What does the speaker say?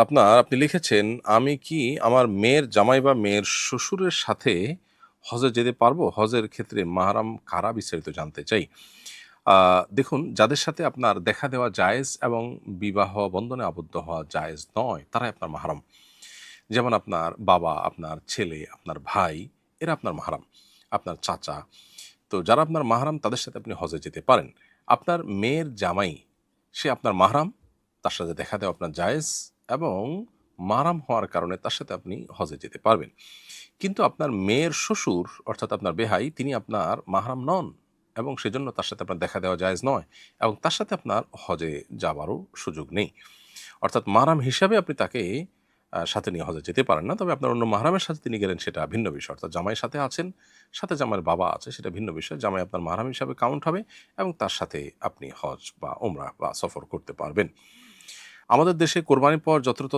আপনি লিখেছেন, "আমি কি আমার মেয়ের জামাই বা মেয়ের শ্বশুরের সাথে হজে যেতে পারবো? হজের ক্ষেত্রে মাহরাম কারা? বিস্তারিত জানতে চাই।" আ দেখুন, যাদের সাথে আপনার দেখা দেওয়া জায়েজ এবং বিবাহ বন্ধনে আবদ্ধ হওয়া জায়েজ নয়, তারাই আপনার মাহরাম। যেমন আপনার বাবা, আপনার ছেলে, আপনার ভাই, এরা আপনার মাহরাম। আপনার চাচা। তো যারা আপনার মাহরাম তাদের সাথে আপনি হজে যেতে পারেন। আপনার মেয়ের জামাই, সে আপনার মাহরাম, তার সাথে দেখা দেওয়া আপনার জায়েজ এবং মাহরাম হওয়ার কারণে তার সাথে আপনি হজে যেতে পারবেন। কিন্তু আপনার মেয়ের শ্বশুর অর্থাৎ আপনার বেহাই তিনি আপনার মাহরাম নন এবং সেজন্য তার সাথে আপনার দেখা দেওয়া জায়েজ নয় এবং তার সাথে আপনার হজে যাবারও সুযোগ নেই। অর্থাৎ মাহরাম হিসাবে আপনি তাকে সাথে নিয়ে হজে যেতে পারেন না। তবে আপনার অন্য মাহরামের সাথে তিনি গেলেন সেটা ভিন্ন বিষয়। অর্থাৎ জামাইয়ের সাথে আছেন, সাথে জামাইয়ের বাবা আছে সেটা ভিন্ন বিষয়। জামাই আপনার মাহরাম হিসাবে কাউন্ট হবে এবং তার সাথে আপনি হজ বা ওমরাহ বা সফর করতে পারবেন। আমাদের দেশে কোরবানির পর যত্র